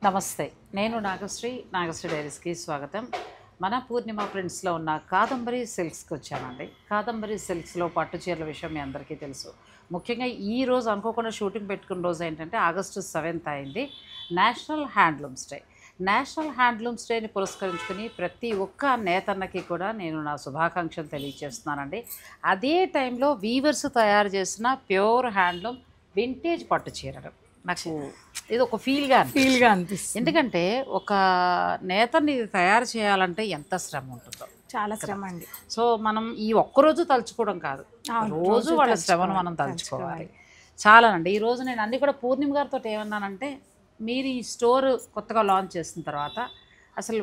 నమస్తే, నేను నాగశ్రీ. నాగశ్రీ డైరీస్కి స్వాగతం. మన పూర్ణిమ ప్రింట్స్లో ఉన్న కాదంబరి సిల్క్స్కి వచ్చానండి. కాదంబరి సిల్క్స్లో పట్టు చీరల విషయం మీ అందరికీ తెలుసు. ముఖ్యంగా ఈ రోజు అనుకోకుండా షూటింగ్ పెట్టుకున్న రోజు ఏంటంటే ఆగస్టు 7th అయింది, national handlooms day. National handlooms డేని పురస్కరించుకుని ప్రతి ఒక్క నేతన్నకి కూడా నేను నా శుభాకాంక్షలు తెలియజేస్తున్నానండి. అదే టైంలో వీవర్స్ తయారు చేసిన ప్యూర్ హ్యాండ్లూమ్ వింటేజ్ పట్టు చీరలు నాకు ఇది ఒక ఫీల్గా అనిపిస్తుంది. ఎందుకంటే ఒక నేతని తయారు చేయాలంటే ఎంత శ్రమ ఉంటుందో, చాలా శ్రమ అండి. సో మనం ఈ ఒక్కరోజు తలుచుకోవడం కాదు, రోజు వాళ్ళ శ్రమను మనం తలుచుకోవాలి. చాలానండి. ఈరోజు నేను అన్నీ కూడా పూర్ణిమ గారితో ఏమన్నానంటే, మీరు ఈ స్టోర్ కొత్తగా లాంచ్ చేసిన తర్వాత అసలు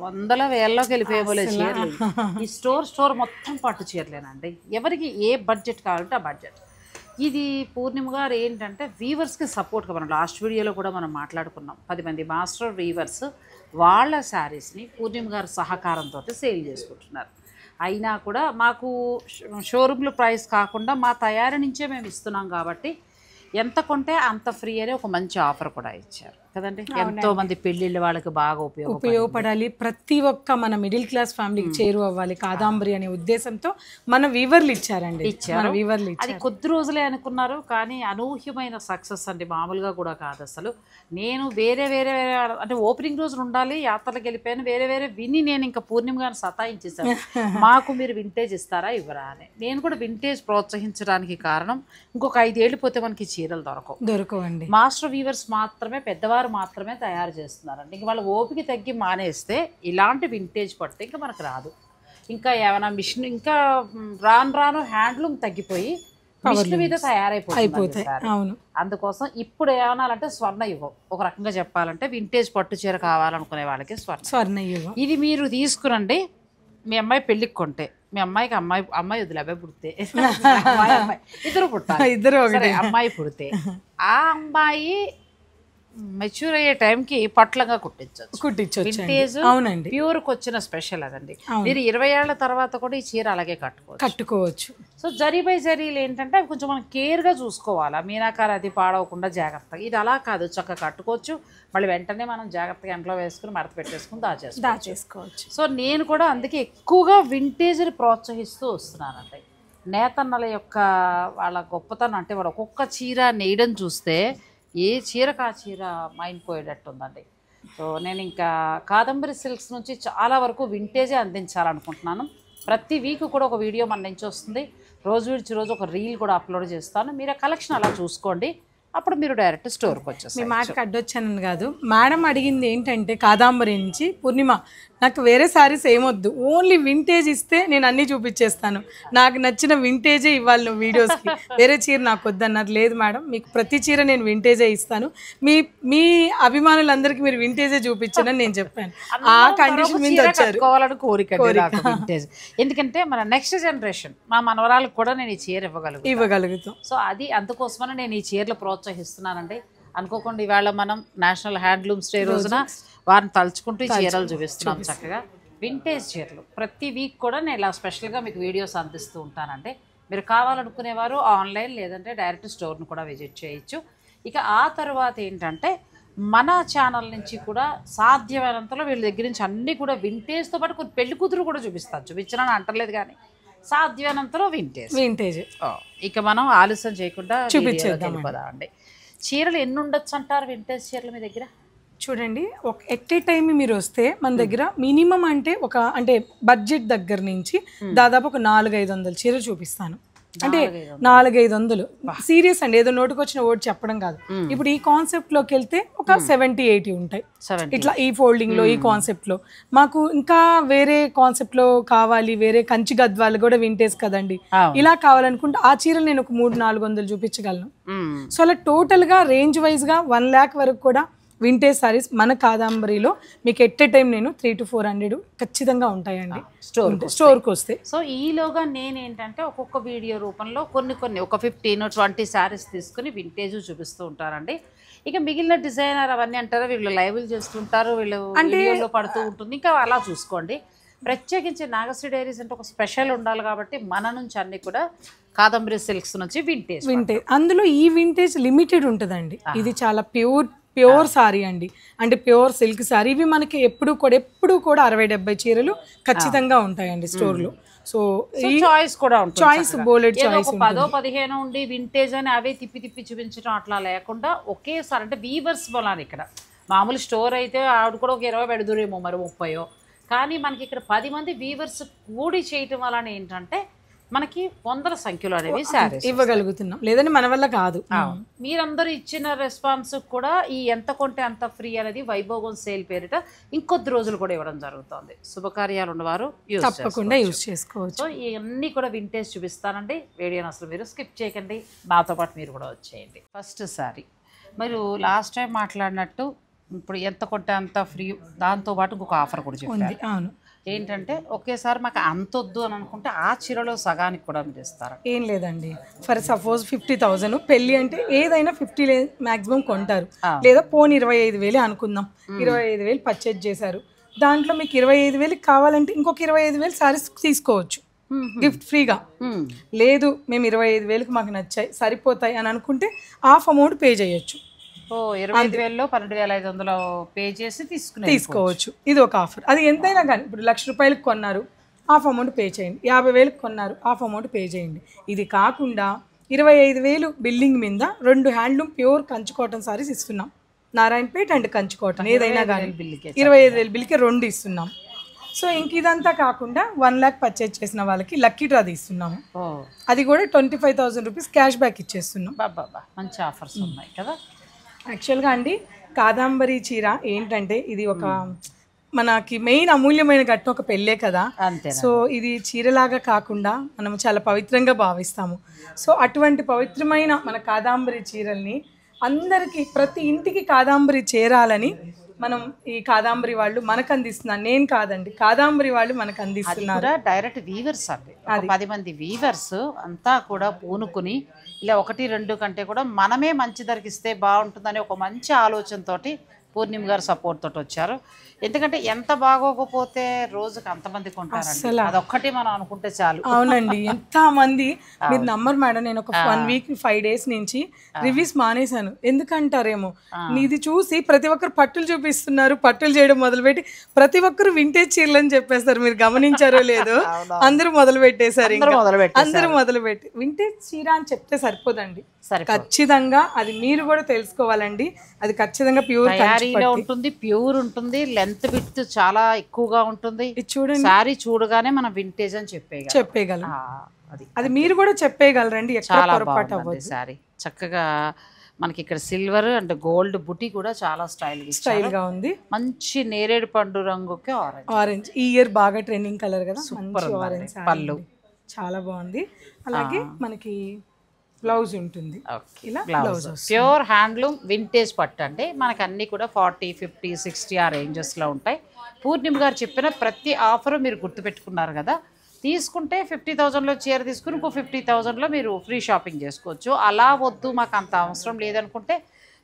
వందల వేలలోకి వెళ్ళిపోయే చీరలు, ఈ స్టోర్ మొత్తం పట్టు చీరలేనండి. ఎవరికి ఏ బడ్జెట్ కావాలంటే ఆ బడ్జెట్. ఇది పూర్ణిమ గారు ఏంటంటే వీవర్స్కి సపోర్ట్గా, మనం లాస్ట్ వీడియోలో కూడా మనం మాట్లాడుకున్నాం, 10 మంది మాస్టర్ వీవర్స్ వాళ్ళ శారీస్ని పూర్ణిమ గారి సహకారంతో సేల్ చేసుకుంటున్నారు. అయినా కూడా మాకు షోరూమ్లో ప్రైస్ కాకుండా మా తయారీ నుంచే మేము ఇస్తున్నాం కాబట్టి ఎంత కొంటే అంత ఫ్రీ అని ఒక మంచి ఆఫర్ కూడా ఇచ్చారు కదండి. ఎంతో మంది పెళ్ళిళ్ళ వాళ్ళకి బాగా ఉపయోగపడాలి, ప్రతి ఒక్క మన మిడిల్ క్లాస్ ఫ్యామిలీకి చేరువ అవ్వాలి కాదంబరి అనే ఉద్దేశంతో మన వీవర్లు ఇచ్చారండి. అది కొద్ది రోజులే అనుకున్నారు, కానీ అనూహ్యమైన సక్సెస్ అండి, మామూలుగా కూడా కాదు అసలు. నేను వేరే అంటే ఓపెనింగ్ రోజులు ఉండాలి, యాత్రలకు వెళ్ళిపోయాను, వేరే విని నేను ఇంకా పూర్ణిమ గారిని సతాయించేసాను, మాకు మీరు వింటేజ్ ఇస్తారా ఇవ్వరా అని. నేను కూడా వింటేజ్ ప్రోత్సహించడానికి కారణం, ఇంకొక 5 ఏళ్ళు పోతే మనకి చీరలు దొరకవండి. మాస్టర్ వీవర్స్ మాత్రమే, పెద్దవారు మాత్రమే తయారు చేస్తున్నారండి. ఇంక వాళ్ళ ఓపిక తగ్గి మానేస్తే ఇలాంటి వింటేజ్ పడితే ఇంకా మనకు రాదు. ఇంకా ఏమైనా మిషన్, ఇంకా రాను హ్యాండ్లూమ్ తగ్గిపోయి మిషన్ మీద తయారైపోతాయి. అందుకోసం ఇప్పుడు ఏమనాలంటే స్వర్ణ యుగం, ఒక రకంగా చెప్పాలంటే వింటేజ్ పట్టు చీర కావాలనుకునే వాళ్ళకి స్వర్ణ యుగం. ఇది మీరు తీసుకురండి, మీ అమ్మాయి పెళ్ళికి కొంటే, మీ అమ్మాయికి అమ్మాయి వదిలే, అబ్బాయి పుడితే ఇద్దరు పుట్టాలి, అమ్మాయి పుడితే ఆ అమ్మాయి మెచ్యూర్ అయ్యే టైంకి పట్లంగా కుట్టించవచ్చు. వింటేజ్ ప్యూర్కి వచ్చిన స్పెషల్ అదండి. మీరు 20 ఏళ్ల తర్వాత కూడా ఈ చీర అలాగే కట్టుకోవచ్చు. సో జరీ బై జరీలు ఏంటంటే అవి కొంచెం మనం కేర్గా చూసుకోవాలా, మీనాకార అది పాడవకుండా జాగ్రత్తగా. ఇది అలా కాదు, చక్కగా కట్టుకోవచ్చు, మళ్ళీ వెంటనే మనం జాగ్రత్తగా ఎంట్లో వేసుకుని మడత పెట్టేసుకుని దాచేసుకోవచ్చు. సో నేను కూడా అందుకే ఎక్కువగా వింటేజ్ని ప్రోత్సహిస్తూ వస్తున్నానండి. నేతన్నల యొక్క వాళ్ళ గొప్పతనం అంటే వాళ్ళు ఒక్కొక్క చీర నేయడం చూస్తే ఏ చీరకు ఆ చీర మైండ్ పోయేటట్టు ఉందండి. సో నేను ఇంకా కాదంబరి సిల్క్స్ నుంచి చాలా వరకు వింటేజే అందించాలనుకుంటున్నాను. ప్రతి వీక్ కూడా ఒక వీడియో మన నుంచి వస్తుంది, రోజు విడిచి రోజు ఒక రీల్ కూడా అప్లోడ్ చేస్తాను. మీరు ఆ కలెక్షన్ అలా చూసుకోండి, అప్పుడు మీరు డైరెక్ట్ స్టోర్కి వచ్చేసి. మీ మాటకి అడ్డొచ్చానని కాదు, మేడం అడిగింది ఏంటంటే కాదంబరి నుంచి, పూర్ణిమ నాకు వేరే శారీస్ ఏమొద్దు, ఓన్లీ వింటేజ్ ఇస్తే నేను అన్నీ చూపించేస్తాను, నాకు నచ్చిన వింటేజే ఇవ్వాలి నువ్వు వీడియోస్కి, వేరే చీర నాకు వద్దన్నారు. లేదు మేడం, మీకు ప్రతి చీర నేను వింటేజే ఇస్తాను, మీ అభిమానులందరికీ మీరు వింటేజే చూపించని నేను చెప్పాను. ఆ కండిషన్ మీద వచ్చారు. కోరిక వింటేజ్, ఎందుకంటే మన నెక్స్ట్ జనరేషన్ మా మనవరాలకు కూడా నేను ఈ చీర ఇవ్వగలుగుతాం. సో అది అందుకోసమని నేను ఈ చీరలు ప్రోత్సహిస్తున్నానండి. అనుకోకుండా ఇవాళ మనం నేషనల్ హ్యాండ్లూమ్స్ డే రోజున వారిని తలుచుకుంటూ చీరలు చూపిస్తున్నాం. చక్కగా వింటేజ్ చీరలు ప్రతి వీక్ కూడా నేను ఇలా స్పెషల్గా మీకు వీడియోస్ అందిస్తూ ఉంటానండి. మీరు కావాలనుకునేవారు ఆన్లైన్ లేదంటే డైరెక్ట్ స్టోర్ను కూడా విజిట్ చేయొచ్చు. ఇక ఆ తర్వాత ఏంటంటే మన ఛానల్ నుంచి కూడా సాధ్యమైనంతలో వీళ్ళ దగ్గర నుంచి అన్నీ కూడా వింటేజ్తో పాటు కొన్ని పెళ్లి కూతురు కూడా చూపించానని అంటలేదు, కానీ సాధ్యమైనంతలో వింటేజ్. ఇక మనం ఆలస్యం చేయకుండా చూపించేద్దామండి. చీరలు ఎన్ని ఉండొచ్చు అంటారు వింటేజ్ చీరలు మీ దగ్గర? చూడండి, ఒక ఎట్ ఏ టైం మీరు వస్తే మన దగ్గర మినిమం అంటే అంటే బడ్జెట్ దగ్గర నుంచి దాదాపు ఒక 400-500 చీరలు చూపిస్తాను. అంటే 400-500 సీరియస్ అండి, ఏదో నోటికి వచ్చిన ఓటు చెప్పడం కాదు. ఇప్పుడు ఈ కాన్సెప్ట్ లోకి వెళ్తే ఒక 70-80 ఉంటాయి ఇట్లా ఈ ఫోల్డింగ్ లో, ఈ కాన్సెప్ట్ లో. మాకు ఇంకా వేరే కాన్సెప్ట్ లో కావాలి, వేరే కంచి గద్వాలు కూడా వింటేజ్ కదండి, ఇలా కావాలనుకుంటే ఆ చీరలు నేను ఒక 300-400 చూపించగలను. సో అలా టోటల్ గా రేంజ్ వైజ్ గా 1 lakh వరకు కూడా వింటేజ్ సారీస్ మన కాదంబరిలో మీకు ఎట్ ఏ టైం నేను 300 to 400 ఖచ్చితంగా ఉంటాయండి స్టోర్కి వస్తే. సో ఈలోగా నేనేంటంటే ఒక్కొక్క వీడియో రూపంలో కొన్ని ఒక 15-20 శారీస్ తీసుకుని వింటేజ్ చూపిస్తూ ఉంటారండి. ఇక మిగిలిన డిజైనర్ అవన్నీ అంటారు, వీళ్ళు లైవ్లు చేస్తుంటారు, వీళ్ళు వీడియోలో పడుతూ ఉంటుంది, ఇంకా అలా చూసుకోండి. ప్రత్యేకించి నాగశ్రీ డైరీస్ అంటే ఒక స్పెషల్ ఉండాలి కాబట్టి మన నుంచి అన్ని కూడా కాదంబరి సిల్క్స్ నుంచి వింటేజ్. అందులో ఈ వింటేజ్ లిమిటెడ్ ఉంటుందండి, ఇది చాలా ప్యూర్ సారీ అండి, అంటే ప్యూర్ సిల్క్ సారీ. ఇవి మనకి ఎప్పుడు కూడా 60-70 చీరలు ఖచ్చితంగా ఉంటాయండి స్టోర్లో. సో చాయిస్ కూడా ఉంటుంది, చాయిస్ బోలెడ్ చాయిస్ 10-15 ఉండి వింటేజ్ అని అవే తిప్పి చూపించడం అట్లా లేకుండా ఒకేసారి అంటే వీవర్స్ వల్ల ఇక్కడ మామూలు స్టోర్ అయితే ఆవిడ కూడా ఒక 20 పెడుదురేమో మరి 30, కానీ మనకి ఇక్కడ 10 మంది వీవర్స్ కూడి చేయటం వలన ఏంటంటే మనకి వందల సంఖ్యలో అనేవి శారీస్ ఇవ్వగలుగుతున్నాం, లేదని మన వల్ల కాదు. మీరందరూ ఇచ్చిన రెస్పాన్స్ కూడా ఈ ఎంత కొంటే అంత ఫ్రీ అనేది వైభోగం సేల్ పేరిట ఇంకొద్ది రోజులు కూడా ఇవ్వడం జరుగుతుంది. శుభకార్యాలు ఉన్నవారు తప్పకుండా యూజ్ చేసుకోవచ్చు. సో ఇవన్నీ కూడా వింటేజ్ చూపిస్తానండి, వీడియోని అసలు మీరు స్కిప్ చేయకండి, నాతో పాటు మీరు కూడా వచ్చేయండి. ఫస్ట్ శారీ మీరు లాస్ట్ టైం మాట్లాడినట్టు ఇప్పుడు ఎంత కొంటే అంత ఫ్రీ, దాంతోపాటు ఇంకొక ఆఫర్ కూడా చెప్పండి. అవును, ఏంటంటే ఒకేసారి మాకు అంత వద్దు అని అనుకుంటే ఆ చీరలో సగానికి కూడా మీరు ఇస్తారా? ఏం లేదండి, ఫర్ సపోజ్ 50,000 పెళ్ళి అంటే ఏదైనా 50 మ్యాక్సిమం కొంటారు, లేదా పోనీ 25,000 అనుకుందాం. 25,000 పర్చేజ్ చేశారు, దాంట్లో మీకు 25,000 కావాలంటే ఇంకొక 25,000 సారీస్ తీసుకోవచ్చు గిఫ్ట్ ఫ్రీగా. లేదు మేము 25,000 మాకు నచ్చాయి సరిపోతాయి అని అనుకుంటే హాఫ్ అమౌంట్ పే చేయొచ్చు. 25,000లో 12,500 పే చేసి తీసుకోవచ్చు. ఇది ఒక ఆఫర్. అది ఎంతైనా కానీ ఇప్పుడు ₹1,00,000 కొన్నారు, హాఫ్ అమౌంట్ పే చేయండి. 50,000 కొన్నారు, హాఫ్ అమౌంట్ పే చేయండి. ఇది కాకుండా 25,000 బిల్డింగ్ మీద 2 handloom pure Kanchi cotton saris ఇస్తున్నాం. నారాయణపేట్ అండ్ కంచి కాటన్ ఏదైనా కానీ 25,000 బిల్కి 2 ఇస్తున్నాం. సో ఇంక ఇదంతా కాకుండా 1 lakh పర్చేజ్ చేసిన వాళ్ళకి లక్కీ డ్రా తీస్తున్నాము. అది కూడా 25,000 రూపీస్ క్యాష్ బ్యాక్ ఇచ్చేస్తున్నాం. మంచి ఆఫర్స్ ఉన్నాయి కదా. యాక్చువల్గా అండి కాదాంబరి చీర ఏంటంటే ఇది ఒక మనకి మెయిన్ అమూల్యమైన ఘట్టం, ఒక పెళ్ళే కదా. సో ఇది చీరలాగా కాకుండా మనం చాలా పవిత్రంగా భావిస్తాము. సో అటువంటి పవిత్రమైన మన కాదాంబరి చీరల్ని అందరికీ ప్రతి ఇంటికి కాదాంబరి చేరాలని మనం ఈ కాదాంబరి వాళ్ళు మనకు అందిస్తున్నారు. నేను కాదండి, కాదాంబరి వాళ్ళు మనకు అందిస్తున్నారు. డైరెక్ట్ వీవర్స్ అండి, 10 మంది వీవర్స్ అంతా కూడా పూనుకుని ఇలా 1-2 కంటే కూడా మనమే మంచి ధరకి ఇస్తే బాగుంటుందని ఒక మంచి ఆలోచనతోటి పూర్ణిమ గారు సపోర్ట్ తోటి వచ్చారు. ఎందుకంటే ఎంత బాగోకపోతే రోజుకి అంతమంది కొంటారు, అదొక్కటి మనం అనుకుంటే చాలు. అవునండి, ఎంత మంది మీరు నమ్మరు మేడం. నేను ఒక 1 week 5 days నుంచి రివ్యూస్ మానేశాను. ఎందుకంటారేమో ఇది చూసి ప్రతి ఒక్కరు పట్టులు చూపిస్తున్నారు, పట్టులు చేయడం మొదలుపెట్టి ప్రతి ఒక్కరు వింటేజ్ చీరలు అని చెప్పేస్తారు. మీరు గమనించారో లేదో, అందరూ మొదలు పెట్టేశారు. అందరూ మొదలుపెట్టి వింటేజ్ చీర అని చెప్తే సరిపోదండి, ఖచ్చితంగా అది మీరు కూడా తెలుసుకోవాలండి. అది ఖచ్చితంగా ప్యూర్ ఉంటుంది, ప్యూర్ ఉంటుంది, లెంత్ విడ్త్ చాలా ఎక్కువగా ఉంటుంది. చూడండి, సారీ చూడగానే మనం వింటేజ్ అని చెప్పేయగలం. అది మీరు కూడా చెప్పేయగలరండి, చాలా బాగుంది సారీ. చక్కగా మనకి ఇక్కడ సిల్వర్ అండ్ గోల్డ్ బుటీ కూడా చాలా స్టైల్ గా ఉంది. మంచి నేరేడు పండు రంగుకి ఆరెంజ్, ఈ ఇయర్ బాగా ట్రెండింగ్ కలర్ కదా. ఆరెంజ్ పళ్ళు చాలా బాగుంది. అలాగే మనకి బ్లౌజ్ ఉంటుంది, ఇలా బ్లౌజ్ ప్యూర్ హ్యాండ్లూమ్ వింటేజ్ పట్టు అంటే మనకి అన్నీ కూడా 40, 50, 60 ఆ రేంజెస్లో ఉంటాయి. పూర్ణిమ గారు చెప్పిన ప్రతి ఆఫర్ మీరు గుర్తుపెట్టుకున్నారు కదా. తీసుకుంటే 50,000లో చీర తీసుకుని ఇంకో 50,000లో మీరు ఫ్రీ షాపింగ్ చేసుకోవచ్చు. అలా వద్దు మాకు అంత అవసరం లేదనుకుంటే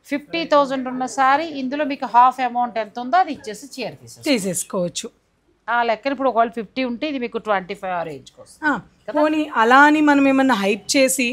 50,000 ఉన్న సారీ ఇందులో మీకు హాఫ్ అమౌంట్ ఎంత ఉందో అది ఇచ్చేసి చీర తీసేసుకోవచ్చు. ఆ లెక్కన ఇప్పుడు ఒకవేళ 50 ఉంటే ఇది మీకు 25 రేంజ్ కోసం. పోనీ అలా అని మనం ఏమన్నా హైప్ చేసి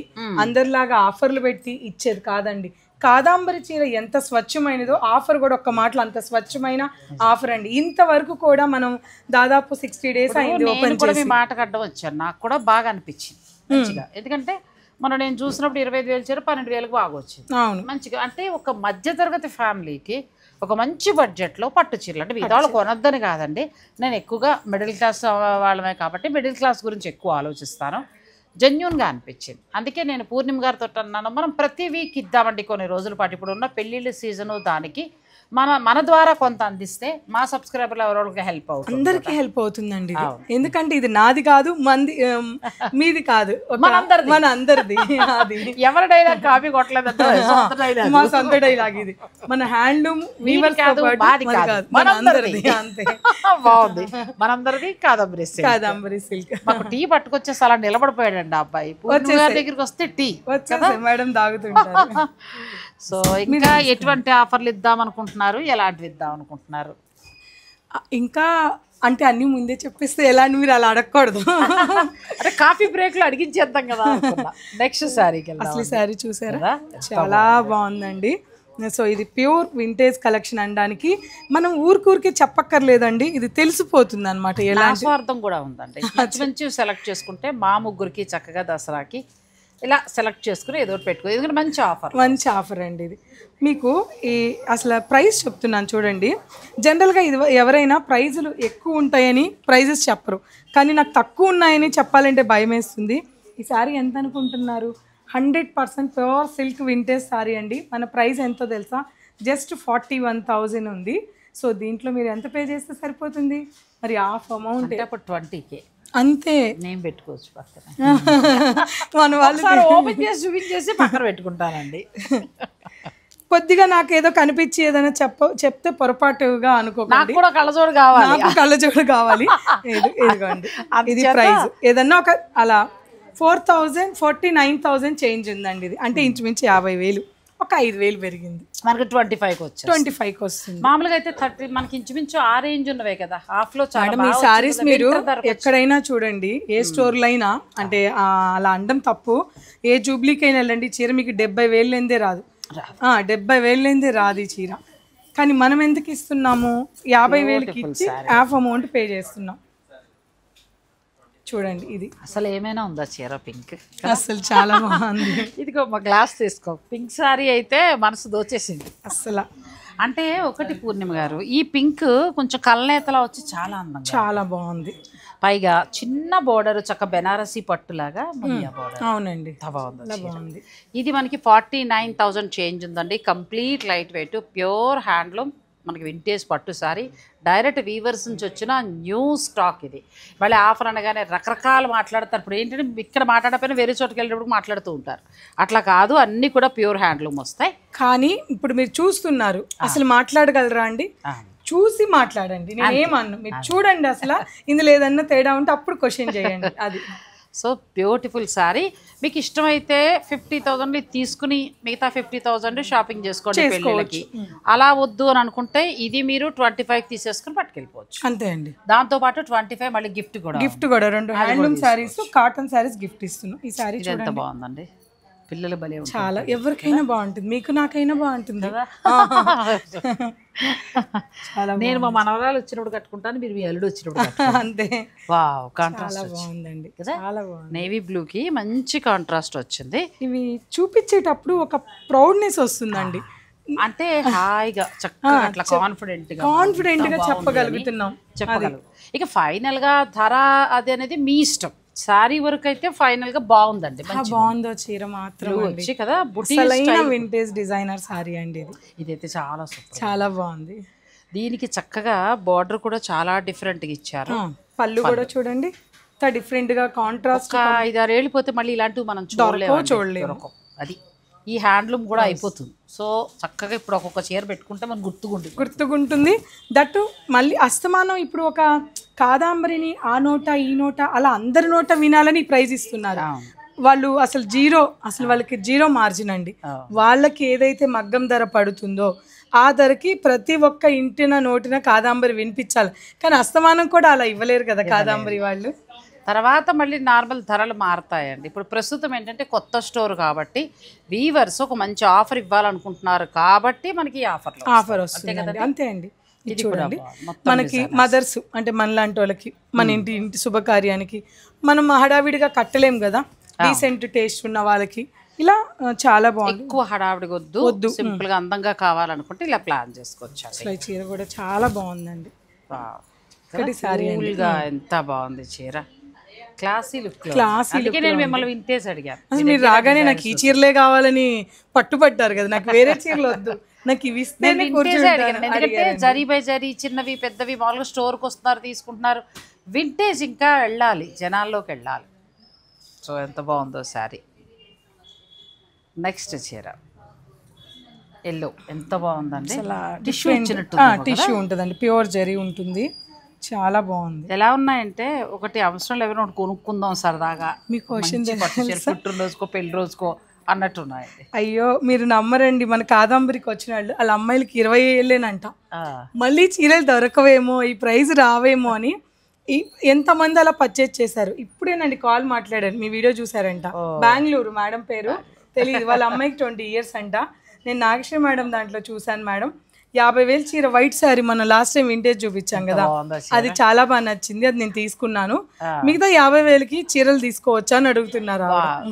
అందరిలాగా ఆఫర్లు పెట్టి ఇచ్చేది కాదండి. కాదాంబరి చీర ఎంత స్వచ్ఛమైనదో ఆఫర్ కూడా ఒక్క మాటలో అంత స్వచ్ఛమైన ఆఫర్ అండి. ఇంతవరకు కూడా మనం దాదాపు 60 days అయింది ఓపెన్ చేసి. మాట కట్టడం వచ్చాను, నాకు కూడా బాగా అనిపించింది మంచిగా. ఎందుకంటే మనం నేను చూసినప్పుడు 25,000 చీర 12,000కి బాగా వచ్చింది మంచిగా. అంటే ఒక మధ్యతరగతి ఫ్యామిలీకి ఒక మంచి బడ్జెట్లో పట్టు చీరలు, అంటే మిగతా వాళ్ళు కొనొద్దని కాదండి, నేను ఎక్కువగా మిడిల్ క్లాస్ వాళ్ళమే కాబట్టి మిడిల్ క్లాస్ గురించి ఎక్కువ ఆలోచిస్తాను. జెన్యూన్గా అనిపించింది. అందుకే నేను పూర్ణిమ గారితో అన్నాను మనం ప్రతి వీక్ ఇద్దామండి కొన్ని రోజుల పాటు. ఇప్పుడు ఉన్న పెళ్ళిళ్ళ సీజను దానికి మన ద్వారా కొంత అందిస్తే మా సబ్స్క్రైబర్లు ఎవరికి హెల్ప్ అవుతుంది, అందరికీ హెల్ప్ అవుతుందండి. ఎందుకంటే ఇది నాది కాదు, మీది కాదు, మన అందరిది. అది ఎవరి డైలాగ్ కాపీ కొట్టలేదంటే మా సొంత డైలాగ్ ఇది. మన హ్యాండ్లూమ్ మనందరిది, అంతే. బాగుంది, మనందరిది కాదంబరి సిల్క్. మాకు టీ పట్టుకొచ్చేసి అలా నిలబడిపోయాడండి ఆ అబ్బాయి. దగ్గరికి వస్తే టీ మేడం తాగుతుంటారు. సో ఇంకా ఎటువంటి ఆఫర్లు ఇద్దాం అనుకుంటున్నారు, ఎలాంటివి ఇద్దాం అనుకుంటున్నారు? ఇంకా అంటే అన్ని ముందే చెప్పేస్తే ఎలాంటి మీరు అలా అడగకూడదు. అంటే కాఫీ బ్రేక్ లో అడిగించేద్దాం కదా. నెక్స్ట్ సారీకి అసలు సారీ చూసారా, చాలా బాగుందండి. సో ఇది ప్యూర్ వింటేజ్ కలెక్షన్ అనడానికి మనం ఊరికే చెప్పక్కర్లేదండి, ఇది తెలిసిపోతుంది అనమాట. ఎలాంటి స్వార్థం కూడా ఉందండి. మంచి మంచి సెలెక్ట్ చేసుకుంటే మా ముగ్గురికి చక్కగా దసరాకి ఇలా సెలెక్ట్ చేసుకుని ఏదో ఒకటి పెట్టుకో, ఎందుకంటే మంచి ఆఫర్ అండి ఇది. మీకు ఈ అసలు ప్రైస్ చెప్తున్నాను చూడండి. జనరల్గా ఇది ఎవరైనా ప్రైజులు ఎక్కువ ఉంటాయని ప్రైజెస్ చెప్పరు, కానీ నాకు తక్కువ ఉన్నాయని చెప్పాలంటే భయం వేస్తుంది. ఈ శారీ ఎంత అనుకుంటున్నారు? 100% ప్యూర్ సిల్క్ వింటేజ్ శారీ అండి. మన ప్రైస్ ఎంతో తెలుసా? జస్ట్ 41,000 ఉంది. సో దీంట్లో మీరు ఎంత పే చేస్తే సరిపోతుంది? మరి హాఫ్ అమౌంట్ అప్పుడు 20K అంతే. నేను పెట్టుకోవచ్చు పక్కన, మన వాళ్ళు ఓపెన్ చేసి చూపించేసి పక్కన పెట్టుకుంటానండి. కొద్దిగా నాకు ఏదో కనిపించి ఏదైనా చెప్తే పొరపాటుగా అనుకోకండి. నాకు కూడా కళ్ళజోడు కావాలి, నాకు కళ్ళజోడు కావాలి. ఇదిగోండి ఇది ప్రైస్. ఏదన్నా ఒక అలా 49,000 చేంజ్ ఉందండి ఇది. అంటే ఇంచుమించు 50,000, ఒక 5,000 పెరిగింది. మనకి 25కి వచ్చి 25కి వస్తుంది. మామూలుగా అయితే 30 మనకి ఇంచుమించు ఆ రేంజ్ ఉన్నవే కదా. హాఫ్ లో చాలా మీ సారీస్ మీరు ఎక్కడైనా చూడండి, ఏ స్టోర్లో అయినా, అంటే అలా అండం తప్పు. ఏ జూబ్లీకి అయినా వెళ్ళండి, చీర మీకు 70,000 లేనిదే రాదు. 70,000 లేనిదే రాదు ఈ చీర. కానీ మనం ఎందుకు ఇస్తున్నాము? 50,000కి ఇచ్చి హాఫ్ అమౌంట్ పే చేస్తున్నాం. చూడండి ఇది అసలు ఏమైనా ఉందా చీర? పింక్ అసలు చాలా బాగుంది. ఇదిగో మా గ్లాస్ తీసుకో. పింక్ సారీ అయితే మనసు దోచేసింది అసలు. అంటే ఒకటి పూర్ణిమ గారు, ఈ పింక్ కొంచెం కళ్ళనేతలా వచ్చి చాలా అందంగా, చాలా బాగుంది. పైగా చిన్న బోర్డర్, చక్క బెనారసీ పట్టులాగా బోర్డర్. అవునండి, బాగుంది. ఇది మనకి 49,000 చేంజ్ ఉందండి. Complete light weight pure handloom, మనకి వింటేజ్ పట్టు సారీ, డైరెక్ట్ వీవర్స్ నుంచి వచ్చిన న్యూ స్టాక్ ఇది. మళ్ళీ ఆఫర్ అనగానే రకరకాలు మాట్లాడతారు. ఇప్పుడు ఏంటంటే ఇక్కడ మాట్లాడకపోయినా వేరే చోటుకి వెళ్ళేటప్పుడు మాట్లాడుతూ ఉంటారు. అట్లా కాదు, అన్నీ కూడా ప్యూర్ హ్యాండ్లూమ్ వస్తాయి. కానీ ఇప్పుడు మీరు చూస్తున్నారు, అసలు మాట్లాడగలరా అండి? చూసి మాట్లాడండి, నేనేమన్నా. మీరు చూడండి, అసలు ఇందులో ఏదన్నా తేడా ఉంటే అప్పుడు క్వశ్చన్ చేయండి. అది సో బ్యూటిఫుల్ సారీ. మీకు ఇష్టమైతే 50,000 తీసుకుని మిగతా 50,000 షాపింగ్ చేసుకోండి పెళ్ళిళ్ళకి. అలా వద్దు అని అనుకుంటే ఇది మీరు 25 తీసేసుకుని పట్టుకెళ్ళిపోవచ్చు. అంతే అండి. దాంతోపాటు 25 మళ్ళీ గిఫ్ట్ కూడా 2 handloom saris, cotton saris gift ఇస్తున్నాం. ఈ సారీ ఎంత బాగుందండి, పిల్లలు భలే చాలా. ఎవరికైనా బాగుంటుంది, మీకు నాకైనా బాగుంటుంది కదా. నేను మా మనవరాలు వచ్చినప్పుడు కట్టుకుంటాను, మీరు మీ అల్లుడు వచ్చినప్పుడు అంతే. వావ్, కాంట్రాస్ట్ బాగుందండి, చాలా బాగుంది. నేవీ బ్లూ కి మంచి కాంట్రాస్ట్ వచ్చింది. ఇవి చూపించేటప్పుడు ఒక ప్రౌడ్నెస్ వస్తుందండి. అంటే హాయిగా చక్కగా అట్లా కాన్ఫిడెంట్ గా చెప్పగలరు. ఇక ఫైనల్ గా ధర అది అనేది మీ ఇష్టం. సారీ వర్క్ అయితే ఫైనల్ గా బాగుందండి. బాగుందో చీర మాత్రం వచ్చి కదా, వింటేజ్ డిజైనర్ సారీ అండి ఇది. ఇదైతే చాలా సూపర్, చాలా బాగుంది. దీనికి చక్కగా బార్డర్ కూడా చాలా డిఫరెంట్ గా ఇచ్చారు. పళ్ళు కూడా చూడండి, డిఫరెంట్ గా కాంట్రాస్ట్. 5-6 ఏళ్ళు పోతే మళ్ళీ ఇలాంటివి మనం చూడలేము. అది ఈ హ్యాండ్లూమ్ కూడా అయిపోతుంది. సో చక్కగా ఇప్పుడు ఒక్కొక్క చీర పెట్టుకుంటే మనం గుర్తుకుంటుంది. దట్టు మళ్ళీ అస్తమానం ఇప్పుడు ఒక కాదాంబరిని ఆ నోట ఈ నోట అలా అందరి నోట వినాలని ప్రైజ్ ఇస్తున్నారు. వాళ్ళు అసలు వాళ్ళకి జీరో మార్జిన్ అండి. వాళ్ళకి ఏదైతే మగ్గం ధర పడుతుందో ఆ ధరకి ప్రతి ఒక్క ఇంటిన నోటిన కాదాంబరి వినిపించాలి. కానీ అస్తమానం కూడా అలా ఇవ్వలేరు కదా కాదాంబరి వాళ్ళు. తర్వాత మళ్ళీ నార్మల్ ధరలు మారుతాయండి. ఇప్పుడు ప్రస్తుతం ఏంటంటే కొత్త స్టోర్ కాబట్టి వీవర్స్ ఒక మంచి ఆఫర్ ఇవ్వాలనుకుంటున్నారు కాబట్టి మనకి ఆఫర్ వస్తుంది కదండి. అంతే అండి. ఇది చూడండి, మనకి మదర్స్ అంటే మనలాంటి వాళ్ళకి, మన ఇంటి శుభకార్యానికి మనం హడావిడిగా కట్టలేం కదా, డీసెంట్ టేస్ట్ ఉన్న వాళ్ళకి ఇలా చాలా బాగుంది. ఎక్కువ హడావిడిగా వద్దు, సింపుల్ గా అందంగా కావాలనుకుంటే ఇలా ప్లాన్ చేసుకోవచ్చు. అసలు చీర కూడా చాలా బాగుందండి. ఎంత బాగుంది చీర, క్లాసీ లుక్. అందుకే నేను మిమ్మల్ని వింటేజ్ అడిగాను. మీరు రాగానే నాకు ఈ చీరలే కావాలని పట్టుబట్టారు కదా, నాకు వేరే చీరలు వద్దు, నాకు ఇవి ఇస్తే. ఎందుకంటే జరీ బై జరీ, చిన్నవి పెద్దవి మామూలుగా స్టోర్కి వస్తున్నారు తీసుకుంటున్నారు. వింటేజ్ ఇంకా వెళ్ళాలి, జనాల్లోకి వెళ్ళాలి. సో ఎంత బాగుందో శారీ. నెక్స్ట్ చీర ఎల్లో, ఎంత బాగుందండి. టిష్యూ ఉంటుందండి, ప్యూర్ జరీ ఉంటుంది, చాలా బాగుంది. ఎలా ఉన్నాయంటే ఒకటి అవసరం లేవని ఒకటి కొనుక్కుందాం సరదాగా, మీకు పుట్టినరోజుకో పెళ్లి రోజుకో అన్నట్టున్నాయి. అయ్యో మీరు నమ్మరండి, మన కాదంబరికి వచ్చిన వాళ్ళు వాళ్ళ అమ్మాయిలకి 20 ఏళ్ళేనంట. మళ్ళీ చీరలు దొరకవేమో, ఈ ప్రైస్ రావేమో అని ఎంతమంది అలా పర్చేజ్ చేశారు. ఇప్పుడేనండి కాల్ మాట్లాడారు, మీ వీడియో చూసారంట. బెంగళూరు మేడం పేరు తెలియదు, వాళ్ళ అమ్మాయికి 20 years అంట. నేను నాగశ్రీ మేడం దాంట్లో చూసాను మేడం, 50,000 చీర వైట్ శారీ మన లాస్ట్ టైం వింటేజ్ చూపించాం కదా, అది చాలా బాగా నచ్చింది, అది నేను తీసుకున్నాను. మిగతా 50,000కి చీరలు తీసుకోవచ్చా అని అడుగుతున్నారు.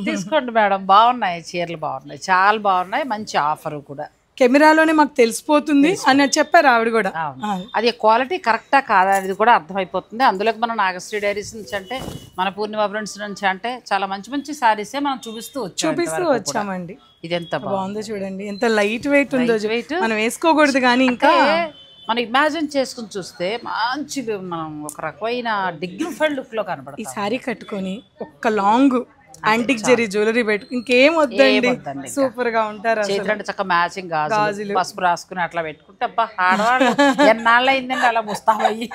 తీసుకోండి మేడం, బాగున్నాయి చీరలు, బాగున్నాయి, చాలా బాగున్నాయి, మంచి ఆఫర్ కూడా. కెమెరాలోనే మాకు తెలిసిపోతుంది అని చెప్పారు ఆవిడ కూడా. అది క్వాలిటీ కరెక్టా కాదా అనేది కూడా అర్థమైపోతుంది. అందులోకి మన నాగశ్రీ డైరీస్ నుంచి అంటే, మన పూర్ణిమ ఫ్రెండ్స్ నుంచి అంటే చాలా మంచి మంచి శారీసే మనం చూపిస్తూ వచ్చామండి. ఇది ఎంత బాగుందో చూడండి, ఎంత లైట్ వెయిట్ ఉందో. మనం వేసుకోకూడదు కానీ ఇంకా మనం ఇమాజిన్ చేసుకుని చూస్తే మంచి మనం ఒక రకమైన డిగ్నిఫైడ్ లుక్ లో కనబడుతుంది. ఈ శారీ కట్టుకొని ఒక్క లాంగ్ యాంటిక్ జెరీ జ్యువెలరీ పెట్టు, ఇంకేం వద్దండి, సూపర్ గా ఉంటారు. చేతులంటే చక్క మ్యాచింగ్ గాజులు పసుపు రాసుకుని అట్లా పెట్టుకుంటే అబ్బా, ఆడవాళ్ళు ఎన్నాళ్ళు అయిందండి అలా ముస్తాబయ్యి.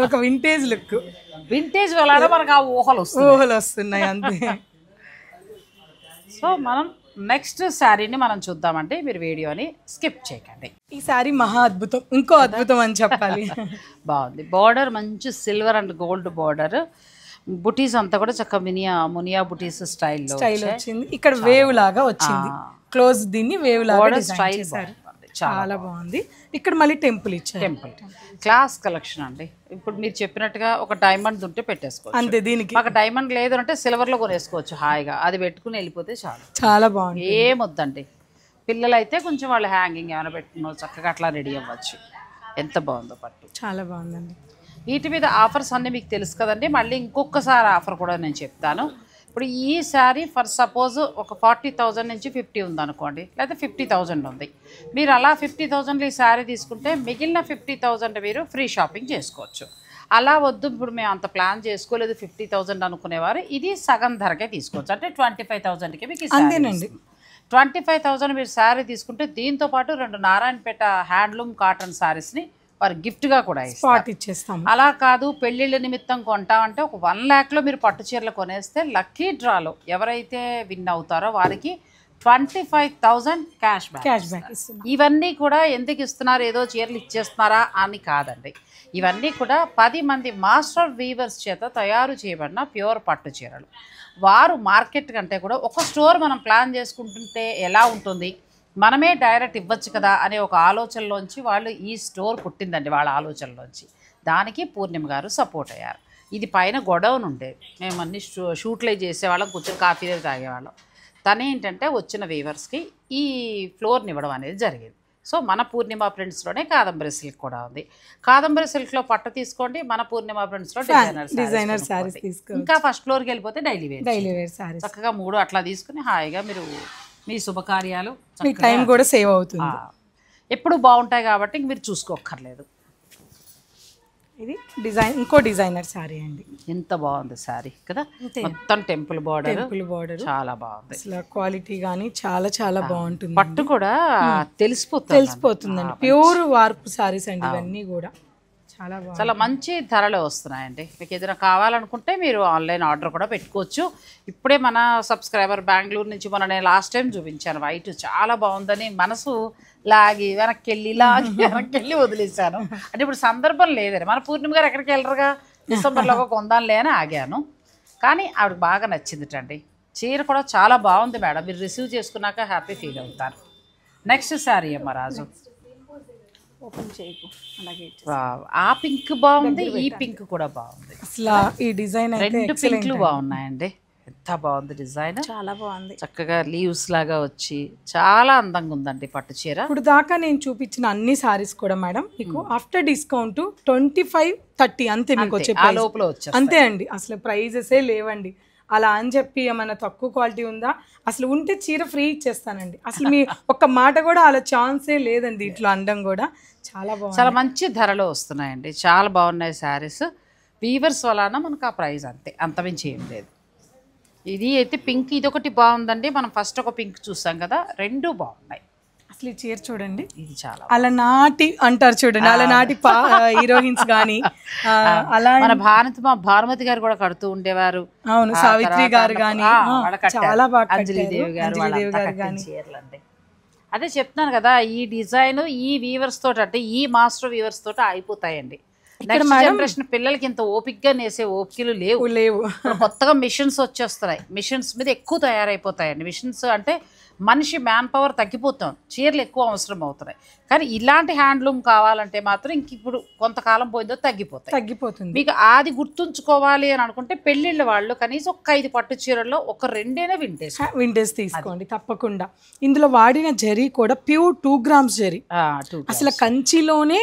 ఒక వింటేజ్ లుక్, వింటేజ్ వెళ్ళాడో మనకు ఆ ఊహలు వస్తున్నాయి అంతే. సో మనం నెక్స్ట్ శారీని మనం చూద్దామంటే మీరు వీడియోని స్కిప్ చేయకండి. ఈ శారీ మహా అద్భుతం, ఇంకో అద్భుతం అని చెప్పాలి. బాగుంది, బార్డర్ మంచి సిల్వర్ అండ్ గోల్డ్ బార్డర్, బుటీస్ అంతా కూడా చక్కగా మునియా బుటీస్ స్టైల్ వచ్చింది. ఇక్కడ వేవ్ లాగా వచ్చింది, క్లోజ్ దీన్ని వేవ్ లాగా స్టైల్ చాలా బాగుంది. ఇక్కడ మళ్ళీ టెంపుల్ ఇచ్చారు, టెంపుల్ క్లాస్ కలెక్షన్ అండి. ఇప్పుడు మీరు చెప్పినట్టుగా ఒక డైమండ్ ఉంటే పెట్టేసుకోవచ్చు అంతే. దీనికి ఒక డైమండ్ లేదు అంటే సిల్వర్ లో కొనేసుకోవచ్చు హాయిగా, అది పెట్టుకుని వెళ్ళిపోతే చాలు, చాలా బాగుంది. ఏమొద్దండి. పిల్లలైతే కొంచెం వాళ్ళు హ్యాంగింగ్ ఏమైనా పెట్టుకున్నారు, చక్కగా అట్లా రెడీ అవ్వచ్చు. ఎంత బాగుందో పట్టు, చాలా బాగుందండి. వీటి మీద ఆఫర్స్ అన్నీ మీకు తెలుసు కదండి. మళ్ళీ ఇంకొకసారి ఆఫర్ కూడా నేను చెప్తాను. ఇప్పుడు ఈ శారీ ఫర్ సపోజ్ ఒక 40,000 నుంచి 50 ఉందనుకోండి, లేదా 50,000 ఉంది, మీరు అలా 50,000 ఈ శారీ తీసుకుంటే మిగిలిన 50,000 మీరు ఫ్రీ షాపింగ్ చేసుకోవచ్చు. అలా వద్దు, ఇప్పుడు మేము అంత ప్లాన్ చేసుకోలేదు 50,000 అనుకునేవారు ఇది సగం ధరకే తీసుకోవచ్చు. అంటే 25,000కి మీకు అంతేనండి. 25,000 మీరు శారీ తీసుకుంటే దీంతోపాటు 2 నారాయణపేట హ్యాండ్లూమ్ కాటన్ శారీస్ని వారు గిఫ్ట్గా కూడా ఇచ్చేస్తాం. అలా కాదు, పెళ్ళిళ్ళ నిమిత్తం కొంటామంటే ఒక 1 lakhలో మీరు పట్టు చీరలు కొనేస్తే లక్కీ డ్రాలో ఎవరైతే విన్ అవుతారో వారికి 25,000 క్యాష్ బ్యాక్. ఇవన్నీ కూడా ఎందుకు ఇస్తున్నారు, ఏదో చీరలు ఇచ్చేస్తున్నారా అని కాదండి. ఇవన్నీ కూడా 10 మంది మాస్టర్ వీవర్స్ చేత తయారు చేయబడిన ప్యూర్ పట్టు చీరలు. వారు మార్కెట్ కంటే కూడా ఒక స్టోర్ మనం ప్లాన్ చేసుకుంటుంటే ఎలా ఉంటుంది, మనమే డైరెక్ట్ ఇవ్వచ్చు కదా అనే ఒక ఆలోచనలోంచి వాళ్ళు ఈ స్టోర్ పుట్టిందండి. వాళ్ళ ఆలోచనలోంచి దానికి పూర్ణిమ గారు సపోర్ట్ అయ్యారు. ఇది పైన గొడవను ఉండేది, మేము అన్ని షూట్లే చేసేవాళ్ళం, కూర్చొని కాఫీలే తాగేవాళ్ళం. తనేంటంటే వచ్చిన వీవర్స్కి ఈ ఫ్లోర్ని ఇవ్వడం అనేది జరిగింది. సో మన పూర్ణిమ ఫ్రెండ్స్లోనే కాదంబరి సిల్క్ కూడా ఉంది. కాదంబరి సిల్క్లో పట్టు తీసుకోండి, మన పూర్ణిమ ఫ్రెండ్స్లో డిజైనర్ శారీస్ తీసుకోండి. ఇంకా ఫస్ట్ ఫ్లోర్కి వెళ్ళిపోతే డైలీ వేర్ శారీస్ చక్కగా 3 అట్లా తీసుకుని హాయిగా మీరు మీ శుభకార్యాలు టైం కూడా సేవ్ అవుతుంది, ఎప్పుడు బాగుంటాయి కాబట్టి మీరు చూసుకోక్కర్లేదు. ఇది డిజైన్, ఇంకో డిజైనర్ శారీ అండి. ఎంత బాగుంది శారీ కదా, మొత్తం టెంపుల్ బార్డర్ చాలా బాగుంది. అసలు క్వాలిటీ కానీ చాలా చాలా బాగుంటుంది. పట్టు కూడా తెలిసిపోతుందండి, ప్యూర్ వార్పు శారీస్ అండి ఇవన్నీ కూడా. చాలా మంచి ధరలో వస్తున్నాయండి. మీకు ఏదైనా కావాలనుకుంటే మీరు ఆన్లైన్ ఆర్డర్ కూడా పెట్టుకోవచ్చు. ఇప్పుడే మన సబ్స్క్రైబర్ బెంగళూరు నుంచి నేను లాస్ట్ టైం చూపించాను వైట్, చాలా బాగుందని మనసు లాగి వెనక్కి వెళ్ళి వదిలేశాను. అంటే ఇప్పుడు సందర్భం లేదని, మన పూర్ణిమ గారు ఎక్కడికి వెళ్ళరుగా, డిసెంబర్లో ఒక కొందాంలే అని ఆగాను. కానీ ఆవిడకి బాగా నచ్చిందిటండి. చీర కూడా చాలా బాగుంది మేడం, మీరు రిసీవ్ చేసుకున్నాక హ్యాపీ ఫీల్ అవుతారు. నెక్స్ట్ శారీ అమ్మ రాజు, ఓపెన్ చేయకు, అలాగే ఆ పింక్ బాగుంది, ఈ పింక్ కూడా బాగుంది. అసలు ఈ డిజైన్ 2 పింక్లు బాగున్నాయండి. ఎంత బాగుంది డిజైన్, చాలా బాగుంది. చక్కగా లీవ్స్ లాగా వచ్చి చాలా అందంగా ఉందండి పట్టు చీర. ఇప్పుడు దాకా నేను చూపించిన అన్ని సారీస్ కూడా మేడం మీకు ఆఫ్టర్ డిస్కౌంట్ 25-30 అంతే మీకు వచ్చే లోపల వచ్చే అంతే అండి. అసలు ప్రైజెసే లేవండి. అలా అని చెప్పి ఏమన్నా తక్కువ క్వాలిటీ ఉందా, అసలు ఉంటే చీర ఫ్రీ ఇచ్చేస్తానండి. అసలు మీ ఒక్క మాట కూడా అలా ఛాన్సే లేదండి. ఇట్లా అనడం కూడా చాలా బాగుంది, చాలా మంచి ధరలో వస్తున్నాయండి, చాలా బాగున్నాయి శారీస్. వీవర్స్ వలన మనకు ఆ ప్రైస్ అంతే, అంతమించి ఏం లేదు. ఇది అయితే పింక్, ఇది ఒకటి బాగుందండి. మనం ఫస్ట్ ఒక పింక్ చూసాం కదా, 2 బాగున్నాయి. అసలు ఈ చీర చూడండి, ఇది చాలా అలనాటి అంటారు చూడండి, అలనాటి హీరోయిన్స్ కానీ అలా మన భానుమతి గారు కూడా కడుతూ ఉండేవారు. అవును, సావిత్రి గారు కానీ చాలా బాగా, అంజలిదేవి గారు కానీ చీరలండి. అదే చెప్తున్నాను కదా, ఈ డిజైన్ ఈ వీవర్స్ తోటి అంటే ఈ మాస్టర్ వీవర్స్ తోటి అయిపోతాయండి. నెక్స్ట్ జనరేషన్ పిల్లలకి ఇంత ఓపిక్గా నేసే ఓపికలు లేవు. ఇప్పుడు కొత్తగా మిషన్స్ వచ్చేస్తున్నాయి. మిషన్స్ మీద ఎక్కువ తయారైపోతాయండి. మిషన్స్ అంటే మనిషి మ్యాన్ పవర్ తగ్గిపోతాం, చీరలు ఎక్కువ అవసరం అవుతున్నాయి. కానీ ఇలాంటి హ్యాండ్లూమ్ కావాలంటే మాత్రం ఇంక ఇప్పుడు కొంతకాలం పోయిందో తగ్గిపోతుంది. మీకు అది గుర్తుంచుకోవాలి అని అనుకుంటే పెళ్ళిళ్ళ వాళ్ళు కనీసం ఒక 5 పట్టు చీరల్లో ఒక 2 వింటేజ్ తీసుకోండి తప్పకుండా. ఇందులో వాడిన జరీ కూడా ప్యూర్ 2 grams జరీ. అసలు కంచిలోనే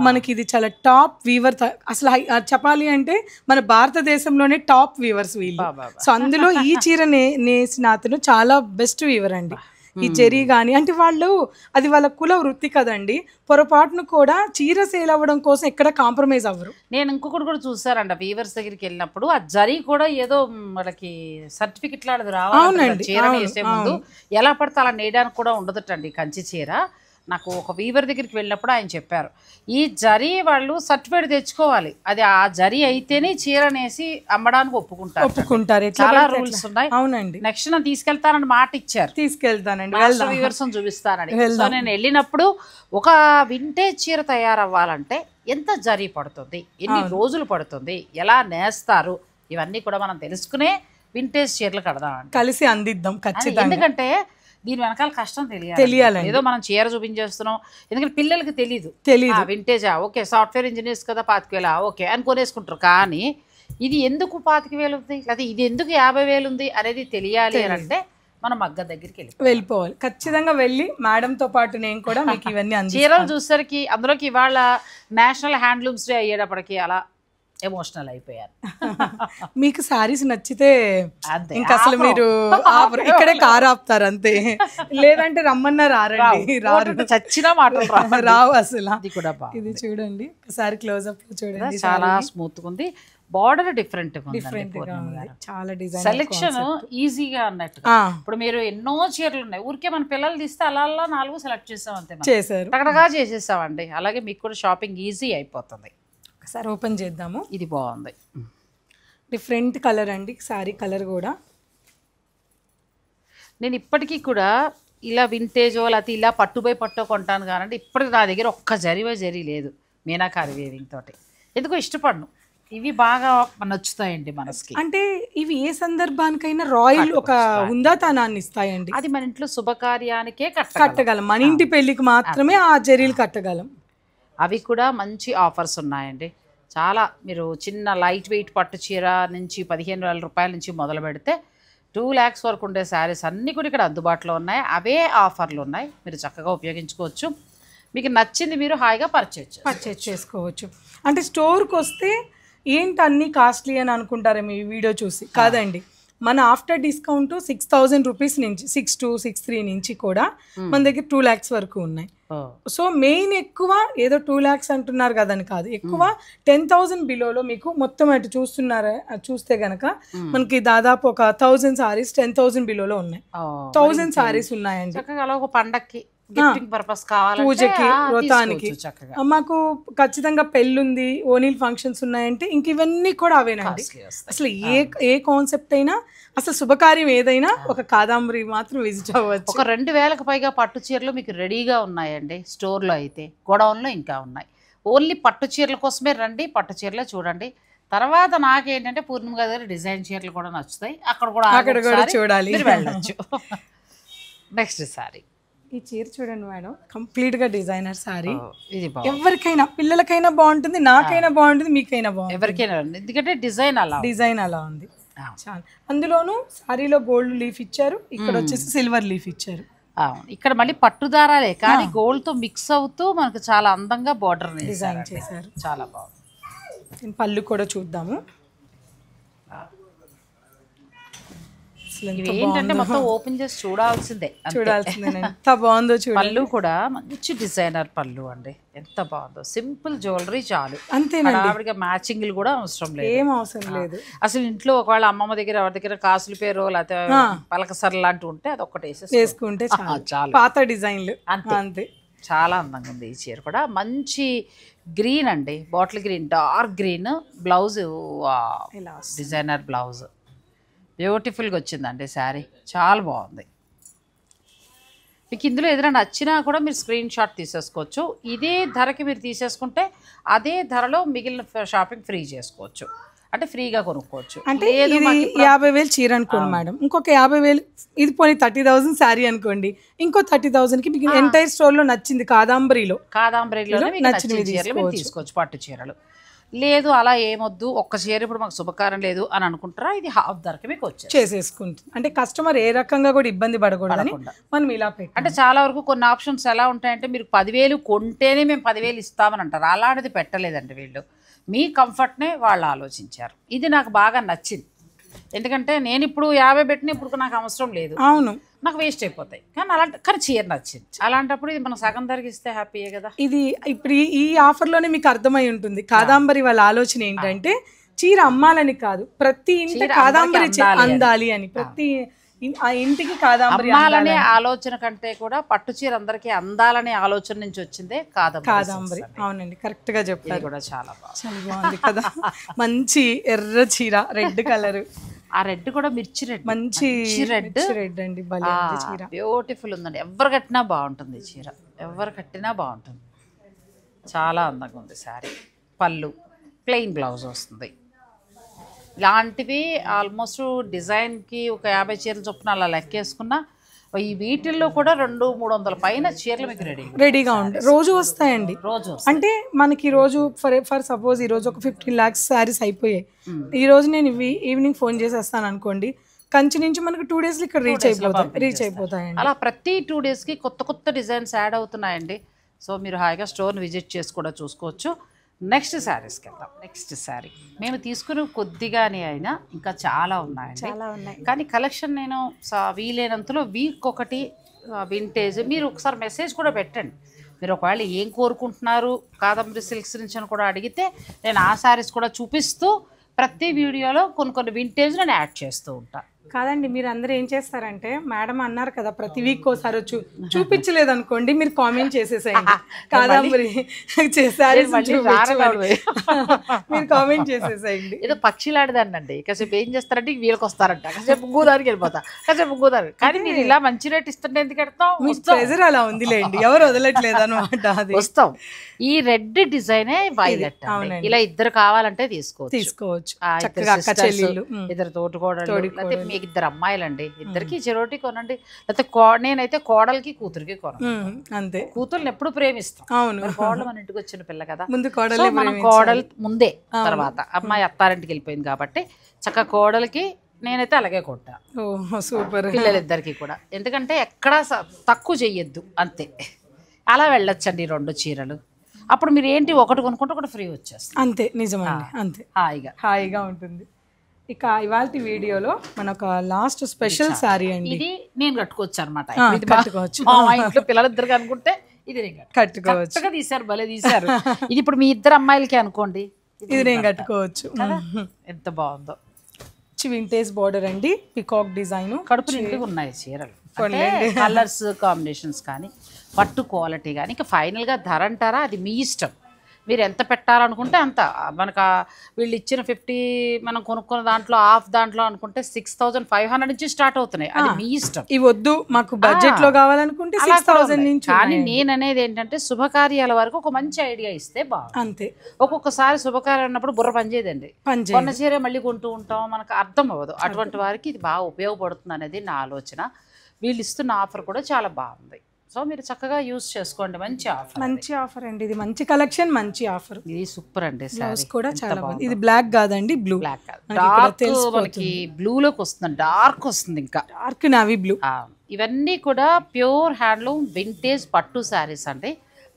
మనకి ఇది చాలా టాప్ వీవర్. అసలు చెప్పాలి అంటే మన భారతదేశంలోనే టాప్ వీవర్స్ వీళ్ళు. సో అందులో ఈ చీర నేసిన అతను చాలా బెస్ట్ వీవర్ అండి. ఈ జరీ కానీ అంటే వాళ్ళు అది వాళ్ళ కుల వృత్తి కదండి, పొరపాటును కూడా చీర సేల్ అవ్వడం కోసం ఎక్కడ కాంప్రమైజ్ అవ్వరు. నేను ఇంకొకటి కూడా చూసారంట, వీవర్స్ దగ్గరికి వెళ్ళినప్పుడు ఆ జరీ కూడా ఏదో వాళ్ళకి సర్టిఫికెట్ లాంటిది రావాలి చీర వేసే ముందు. ఎలా పడితే అలా నేయడానికి కూడా ఉండదటండి కంచి చీర. నాకు ఒక వీవర్ దగ్గరికి వెళ్ళినప్పుడు ఆయన చెప్పారు, ఈ జరీ వాళ్ళు సర్టిఫికేట్ తెచ్చుకోవాలి, అది ఆ జరీ అయితేనే చీర నేసి అమ్మడానికి ఒప్పుకుంటారు. చాలా రూల్స్ ఉన్నాయి. అవునండి. నెక్స్ట్ నేను తీసుకెళ్తానని మాట ఇచ్చారు. తీసుకెళ్తానండి, వీవర్స్ చూపిస్తానని. సో నేను వెళ్ళినప్పుడు ఒక వింటేజ్ చీర తయారవ్వాలంటే ఎంత జరీ పడుతుంది, ఎన్ని రోజులు పడుతుంది, ఎలా నేస్తారు, ఇవన్నీ కూడా మనం తెలుసుకునే వింటేజ్ చీరలు కడదామండి, కలిసి అందిద్దాం ఖచ్చితంగా. ఎందుకంటే దీని వెనకాల కష్టం తెలియాలి. ఏదో మనం చీర చూపించేస్తున్నాం, ఎందుకంటే పిల్లలకి తెలియదు వింటేజా, ఓకే సాఫ్ట్వేర్ ఇంజనీర్స్ కదా 25,000 ఓకే అని కొనేసుకుంటారు. కానీ ఇది ఎందుకు 25,000 ఉంది, లేదా ఇది ఎందుకు 50,000 ఉంది అనేది తెలియాలి అని అంటే మనం మగ్గ దగ్గరికి వెళ్ళిపోవాలి. ఖచ్చితంగా వెళ్ళి మేడంతో పాటు నేను కూడా మీకు ఇవన్నీ చీరలు చూసేసరికి అందులోకి ఇవాళ నేషనల్ హ్యాండ్లూమ్స్ డే అయ్యేటప్పటికి అలా ఎమోషనల్ అయిపోయారు. మీకు సారీస్ నచ్చితే ఇంకా అసలు మీరు ఇక్కడే కారు ఆపుతారు అంతే, లేదంటే రమ్మన్నా రారు, చచ్చిన మాటలు రావు అసలు. ఇది చూడండి ఒకసారి క్లోజ్అప్ లో చూడండి, చాలా స్మూత్ ఉంది. బార్డర్ డిఫరెంట్ చాలా డిజైన్, సెలెక్షన్ ఈజీగా అన్నట్టు. ఇప్పుడు మీరు ఎన్నో చీరలు ఉన్నాయి, ఊరికే మన పిల్లలు తీస్తే అలా 4 సెలెక్ట్ చేసాం అంతే, చేశారు టకటగా చేసేసామండి. అలాగే మీకు కూడా షాపింగ్ ఈజీ అయిపోతుంది. ఒకసారి ఓపెన్ చేద్దాము. ఇది బాగుంది, డిఫరెంట్ కలర్ అండి, సారీ కలర్ కూడా. నేను ఇప్పటికీ కూడా ఇలా వింటేజో లేకపోతే ఇలా పట్టుబై పట్టో కొంటాను కానండి, ఇప్పటికి నా దగ్గర ఒక్క జరీ లేదు మీనాకారి వేవింగ్ తోటి. ఎందుకో ఇష్టపడను, ఇవి బాగా నచ్చుతాయండి మనసుకి. అంటే ఇవి ఏ సందర్భానికైనా రాయల్ ఒక హుందాతనాన్ని ఇస్తాయండి. అది మన ఇంట్లో శుభకార్యానికే కట్టగలం, మన ఇంటి పెళ్లికి మాత్రమే ఆ జరీలు కట్టగలం. అవి కూడా మంచి ఆఫర్స్ ఉన్నాయండి. చాలా మీరు చిన్న లైట్ వెయిట్ పట్టు చీర నుంచి 15,000 రూపాయల నుంచి మొదలు పెడితే 2 lakhs వరకు ఉండే శారీస్ అన్నీ కూడా ఇక్కడ అందుబాటులో ఉన్నాయి. అవే ఆఫర్లు ఉన్నాయి, మీరు చక్కగా ఉపయోగించుకోవచ్చు. మీకు నచ్చింది మీరు హాయిగా పర్చేజ్ చేసుకోవచ్చు. అంటే స్టోర్కి వస్తే ఏంటి అన్నీ కాస్ట్లీ అని అనుకుంటారేమో ఈ వీడియో చూసి. కాదండి, మన ఆఫ్టర్ డిస్కౌంట్ 6,000 రూపీస్ నుంచి 6,263 నుంచి కూడా మన దగ్గర 2 lakhs వరకు ఉన్నాయి. సో మెయిన్ ఎక్కువ ఏదో 2 lakhs అంటున్నారు కదని కాదు, ఎక్కువ 10,000 బిలోలో మీకు మొత్తం అటు చూస్తే గనక మనకి దాదాపు ఒక 1,000 సారీస్ 10,000 బిలోలో ఉన్నాయి. 1,000 సారీస్ ఉన్నాయండి. ఒక పండక్కి పూజకి వ్రతానికి మాకు ఖచ్చితంగా పెళ్ళుంది, ఓనీల్ ఫంక్షన్స్ ఉన్నాయంటే ఇంక ఇవన్నీ కూడా అవేనండి. అసలు ఏ కాన్సెప్ట్ అయినా, అసలు శుభకార్యం ఏదైనా ఒక కాదంబరి మాత్రం విజిట్ అవ్వచ్చు. ఒక 2,000కు పైగా పట్టు చీరలు మీకు రెడీగా ఉన్నాయండి స్టోర్లో, అయితే గోడౌన్లో ఇంకా ఉన్నాయి. ఓన్లీ పట్టు చీరల కోసమే రండి, పట్టు చీరలే చూడండి. తర్వాత నాకేంటంటే పూర్ణిమ గారి దగ్గర డిజైన్ చీరలు కూడా నచ్చుతాయి, అక్కడ కూడా చూడాలి, వెళ్ళచ్చు. నెక్స్ట్ సారీ, ఈ చీర చూడండి మేడం, కంప్లీట్ గా డిజైనర్ సారీ. ఇది ఎవరికైనా, పిల్లలకైనా బాగుంటుంది, నాకైనా బాగుంటుంది, మీకైనా బాగుంటుంది, ఎవరికైనా. ఎందుకంటే డిజైన్ అలా ఉంది చాలా. అందులోనూ సారీలో గోల్డ్ లీఫ్ ఇచ్చారు, ఇక్కడ వచ్చేసి సిల్వర్ లీఫ్ ఇచ్చారు. ఇక్కడ మళ్ళీ పట్టుదారాలే కానీ గోల్డ్ తో మిక్స్ అవుతూ మనకు చాలా అందంగా బార్డర్ డిజైన్ చేశారు, చాలా బాగుంది. పళ్ళు కూడా చూద్దాము. ఏంటంటే మొత్తం ఓపెన్ చేసి చూడాల్సిందే, ఎంత బాగుందో చూడండి. పళ్ళు కూడా మంచి డిజైనర్ పళ్ళు అండి, ఎంత బాగుందో. సింపుల్ జ్యువెలరీ చాలు, అంతేనండి. మ్యాచింగ్లు కూడా అవసరం లేదు, ఏం అవసరం లేదు. అసలు ఇంట్లో ఒకవేళ అమ్మమ్మ దగ్గర ఎవరి దగ్గర కాసుల పేరు లేకపోతే పలకసర లాంటివి ఉంటే అది ఒక్కటి వేసుకుంటే చాలు. పాత డిజైన్లు అంతే. చాలా అందంగా ఉంది ఈ చీర కూడా. మంచి గ్రీన్ అండి, bottle green, dark green. Blouse designer blouse, బ్యూటిఫుల్గా వచ్చిందండి శారీ, చాలా బాగుంది. మీకు ఇందులో ఏదైనా నచ్చినా కూడా మీరు స్క్రీన్ షాట్ తీసేసుకోవచ్చు. ఇదే ధరకి మీరు తీసేసుకుంటే అదే ధరలో మిగిలిన షాపింగ్ ఫ్రీ చేసుకోవచ్చు, అంటే ఫ్రీగా కొనుక్కోవచ్చు. అంటే ఇది 50,000 చీర అనుకోండి మేడం, ఇంకొక 50,000 ఇది పోనీ 30,000 శారీ అనుకోండి, ఇంకో 30,000కి మీకు ఎంటైర్ స్టోర్లో నచ్చింది కాదంబరిలో నచ్చిన చీరలు మీరు తీసుకోవచ్చు, పట్టు చీరలు. లేదు అలా ఏమొద్దు, ఒక్క చీర ఇప్పుడు మాకు శుభకారం లేదు అని అనుకుంటారా, ఇది హాఫ్ ధరకి మీకు వచ్చేది చేసేసుకుంటుంది. అంటే కస్టమర్ ఏ రకంగా కూడా ఇబ్బంది పడకూడదని మనం ఇలా పెట్టి. అంటే చాలా వరకు కొన్ని ఆప్షన్స్ ఎలా ఉంటాయంటే మీరు 10,000 కొంటేనే మేము 10,000 ఇస్తామని అంటారు. అలాంటిది పెట్టలేదండి వీళ్ళు, మీ కంఫర్ట్నే వాళ్ళు ఆలోచించారు. ఇది నాకు బాగా నచ్చింది, ఎందుకంటే నేను ఇప్పుడు 50 పెట్టిన ఇప్పుడు నాకు అవసరం లేదు, అవును నాకు వేస్ట్ అయిపోతాయి. కానీ చీర నచ్చింది. అలాంటప్పుడు ఇది మనం సగం ధరకి ఇస్తే హ్యాపీయే కదా. ఇది ఇప్పుడు ఈ ఆఫర్లోనే మీకు అర్థమై ఉంటుంది కాదంబరి వాళ్ళ ఆలోచన ఏంటంటే చీర అమ్మాలని కాదు, ప్రతి ఇంటి కాదంబరి అందాలి అని, ప్రతి ఆ ఇంటికి కాదంబరి అమ్మాలనే ఆలోచన కంటే కూడా పట్టు చీర అందరికీ అందాలనే ఆలోచన నుంచి వచ్చిందే కాదంబరి. అవునండి, కరెక్ట్ గా చెప్పారు. కూడా చాలా బాగుంది కదా, మంచి ఎర్ర చీర, రెడ్ కలర్. ఆ రెడ్ కూడా మిర్చి రెడ్, మంచి రెడ్ అండి, చీర బ్యూటిఫుల్ ఉందండి. ఎవరు కట్టినా బాగుంటుంది చీర, ఎవరు కట్టినా బాగుంటుంది. చాలా అందంగా ఉంది శారీ. పళ్ళు ప్లెయిన్ బ్లౌజ్ వస్తుంది. ఇలాంటివి ఆల్మోస్ట్ డిజైన్కి ఒక 50 చీరలు చొప్పున అలా లెక్కేసుకున్నా ఈ వీటిల్లో కూడా 200-300 పైన చీరలు మీకు రెడీగా ఉంటాయి. రోజు వస్తాయండి, రోజు అంటే మనకి రోజు ఫర్ సపోజ్ ఈ రోజు ఒక 15 lakhs శారీస్ అయిపోయాయి, ఈ రోజు నేను ఈవినింగ్ ఫోన్ చేసేస్తాను అనుకోండి, కంచి నుంచి మనకు 2 days ఇక్కడ రీచ్ అయిపోతాయండి. అలా ప్రతి 2 daysకి కొత్త డిజైన్స్ యాడ్ అవుతున్నాయండి. సో మీరు హాయిగా స్టోర్ని విజిట్ చేసి కూడా చూసుకోవచ్చు. నెక్స్ట్ శారీస్కి వెళ్దాం. నెక్స్ట్ శారీ మేము తీసుకుని కొద్దిగానే అయినా ఇంకా చాలా ఉన్నాయండి, కానీ కలెక్షన్ నేను వీలైనంతలో వీక్ ఒకటి వింటేజ్. మీరు ఒకసారి మెసేజ్ కూడా పెట్టండి, మీరు ఒకవేళ ఏం కోరుకుంటున్నారు కాదంబరి సిల్క్స్ నుంచి అని కూడా అడిగితే నేను ఆ శారీస్ కూడా చూపిస్తూ ప్రతి వీడియోలో కొన్ని వింటేజ్ నేను యాడ్ చేస్తూ ఉంటాను. కాదండి, మీరు అందరూ ఏం చేస్తారంటే మేడం అన్నారు కదా ప్రతి వీక్ ఒకసారి చూపించలేదు అనుకోండి, మీరు కామెంట్ చేసేసేయండి కాదంబరి మీరు కామెంట్ చేసేసేయండి. ఏదో పక్షిలాడదానండి, కాసేపు ఏం చేస్తారంటే వీళ్ళకి వస్తారంట, కాసేపు గోదావరికి వెళ్ళిపోతా, కాసేపు గోదావరి. కానీ మీరు ఇలా మంచి రేట్ ఇస్తుంటే ఎందుకు ఎడతాం, ప్రెజర్ అలా ఉందిలేండి, ఎవరు వదలట్లేదు అనమాట. అది వస్తాం. ఈ రెడ్ డిజైనే వైలెట్, ఇలా ఇద్దరు కావాలంటే తీసుకోవచ్చు. ఇద్దరు తోటికోడలు, మీకు 2 అమ్మాయిలండి, ఇద్దరికి చెరోటి కొనండి. లేకపోతే నేనైతే కోడలికి కూతురికి కొనండి, అంతే. కూతుర్ని ఎప్పుడు ప్రేమిస్తాం, కోడలు మన ఇంటికి వచ్చిన పిల్ల కదా, మనం కోడలు ముందే, తర్వాత అమ్మాయి అత్తారింటికి వెళ్ళిపోయింది కాబట్టి చక్కగా కోడలికి నేనైతే అలాగే కొట్టా. సూపర్. పిల్లలిద్దరికి కూడా, ఎందుకంటే ఎక్కడా తక్కువ చెయ్యొద్దు, అంతే. అలా వెళ్ళొచ్చండి 2 చీరలు. అప్పుడు మీరు ఏంటి ఒకటి కొనుక్కుంటే ఒకటి ఫ్రీ వచ్చేస్తుంది, అంతే. నిజమండి, అంతే. హాయిగా ఉంటుంది. ఇక ఇవాళ వీడియోలో మన ఒక లాస్ట్ స్పెషల్ శారీ అండి, ఇది నేను కట్టుకోవచ్చు అనమాట. మా ఇంట్లో పిల్లలిద్దరికి అనుకుంటే ఇది నేను కట్టుకోవచ్చు. తీసారు, భలే తీసారు. ఇది ఇప్పుడు మీ 2 అమ్మాయిలకి అనుకోండి, ఇది నేను కట్టుకోవచ్చు. ఎంత బాగుందో. వింటేజ్ బార్డర్ అండి, పికాక్ డిజైన్, కడుపు నిండుగా ఉన్నాయి చీరలు. కలర్స్ కాంబినేషన్స్ కానీ పట్టు క్వాలిటీ కానీ. ఇంకా ఫైనల్గా ధర అంటారా, అది మీ ఇష్టం, మీరు ఎంత పెట్టాలనుకుంటే అంత. మనకు వీళ్ళు ఇచ్చిన 50 మనం కొనుక్కున్న దాంట్లో హాఫ్ దాంట్లో అనుకుంటే 6,500 నుంచి స్టార్ట్ అవుతున్నాయి, అది మీ ఇష్టం. ఇవి వద్దు మాకు బడ్జెట్ లో కావాలనుకుంటే 6,000 నుంచి. కానీ నేను అనేది ఏంటంటే శుభకార్యాల వరకు ఒక మంచి ఐడియా ఇస్తే బాగుంది, అంతే. ఒక్కొక్కసారి శుభకార్యం ఉన్నప్పుడు బుర్ర పనిచేయదండి, కొన్న చీరే మళ్ళీ కొంటూ ఉంటాం, మనకు అర్థం అవ్వదు. అటువంటి వారికి ఇది బాగా ఉపయోగపడుతుంది అనేది నా ఆలోచన. వీళ్ళు ఇస్తున్న ఆఫర్ కూడా చాలా బాగుంది, సో మీరు చక్కగా యూజ్ చేసుకోండి. మంచి ఆఫర్ అండి, ఇది మంచి కలెక్షన్, మంచి ఆఫర్. ఇది సూపర్ అండి, బ్లౌజ్ కూడా చాలా బాగుంది. ఇది బ్లాక్ కాదండి, బ్లూ. బ్లాక్ డార్క్, మనకి బ్లూలోకి వస్తుంది, డార్క్ వస్తుంది, ఇంకా డార్క్ నావీ బ్లూ. ఇవన్నీ కూడా ప్యూర్ హ్యాండ్లూమ్ వింటేజ్ పట్టు శారీస్ అండి.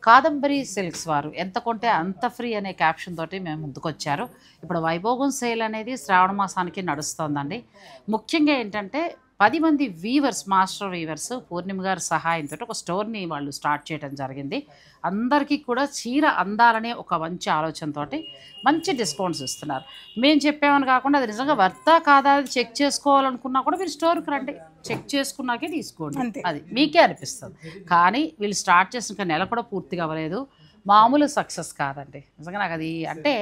కాదంబరి సిల్క్స్ వారు ఎంత కొంటే అంత ఫ్రీ అనే క్యాప్షన్ తోటి మేము ముందుకొచ్చారు. ఇప్పుడు వైభోగం సేల్ అనేది శ్రావణ మాసానికి నడుస్తుందండి. ముఖ్యంగా ఏంటంటే 10 మంది వీవర్స్, మాస్టర్ వీవర్స్ పూర్ణిమ గారి సహాయంతో ఒక స్టోర్ని వాళ్ళు స్టార్ట్ చేయడం జరిగింది. అందరికీ కూడా చీర అందాలనే ఒక మంచి ఆలోచనతో మంచి డిస్కౌంట్స్ ఇస్తున్నారు. మేము చెప్పామని కాకుండా అది నిజంగా వర్తా కాదా అది చెక్ చేసుకోవాలనుకున్నా కూడా మీరు స్టోర్కి రండి, చెక్ చేసుకున్నాకే తీసుకోండి, అది మీకే అనిపిస్తుంది. కానీ వీళ్ళు స్టార్ట్ చేసిన నెల కూడా పూర్తిగా అవ్వలేదు, మామూలు సక్సెస్ కాదండి నిజంగా. నాకు అది అంటే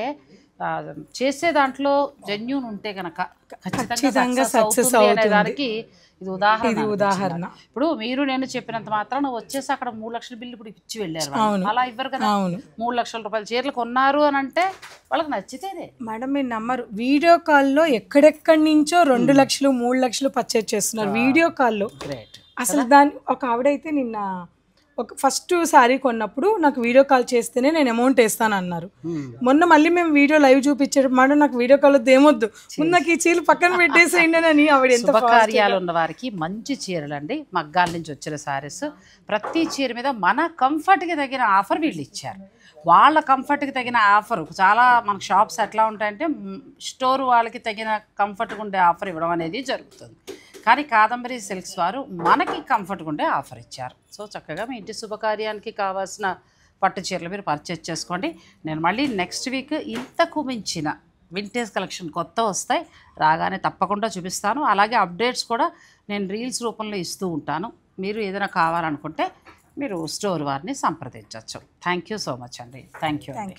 చేసే దాంట్లో జెన్యూన్ ఉంటే కనుక ఖచ్చితంగా సక్సెస్ అవుతుంది అనే దానికి ఇది ఉదాహరణ. ఇప్పుడు మీరు నేను చెప్పినంత మాత్రం వచ్చేసి అక్కడ 3 లక్షల బిల్లు ఇప్పుడు ఇచ్చి వెళ్ళారు వాళ్ళు. అలా ఇవ్వరు కదా. 3 లక్షల రూపాయల చీరలు కొన్నారు అని అంటే వాళ్ళకి నచ్చితేనే. మేడం మీరు నమ్మరు, వీడియో కాల్లో ఎక్కడెక్కడి నుంచో 2 లక్షలు 3 లక్షలు పర్చేజ్ చేస్తున్నారు వీడియో కాల్లో. అసలు దాని ఒక ఆవిడైతే నిన్న ఒక ఫస్ట్ శారీ కొన్నప్పుడు నాకు వీడియో కాల్ చేస్తేనే నేను అమౌంట్ వేస్తాను అన్నారు. మొన్న మళ్ళీ మేము వీడియో లైవ్ చూపించేటప్పుడు మేడం నాకు వీడియో కాల్ ఏమొద్దు, ముందు నాకు ఈ చీరలు పక్కన పెట్టేసేయండి అని ఆవిడ. ఎంత శుభకార్యాలు ఉన్న వారికి మంచి చీరలు అండి, మగ్గాల నుంచి వచ్చిన శారీస్. ప్రతి చీర మీద మన కంఫర్ట్కి తగిన ఆఫర్ వీళ్ళు ఇచ్చారు. వాళ్ళ కంఫర్ట్కి తగిన ఆఫర్ చాలా మనకు షాప్స్ ఎట్లా ఉంటాయంటే స్టోర్ వాళ్ళకి తగిన కంఫర్ట్గా ఉండే ఆఫర్ ఇవ్వడం అనేది జరుగుతుంది. కానీ కాదంబరి సిల్క్స్ వారు మనకి కంఫర్ట్గా ఉండే ఆఫర్ ఇచ్చారు. సో చక్కగా మీ ఇంటి శుభకార్యానికి కావాల్సిన పట్టు చీరలు మీరు పర్చేజ్ చేసుకోండి. నేను మళ్ళీ నెక్స్ట్ వీక్ ఇంతకు మించిన వింటేజ్ కలెక్షన్ కొత్త వస్తాయి, రాగానే తప్పకుండా చూపిస్తాను. అలాగే అప్డేట్స్ కూడా నేను రీల్స్ రూపంలో ఇస్తూ ఉంటాను. మీరు ఏదైనా కావాలనుకుంటే మీరు స్టోర్ వారిని సంప్రదించవచ్చు. థ్యాంక్ యూ సో మచ్ అండి. థ్యాంక్ యూ అండి.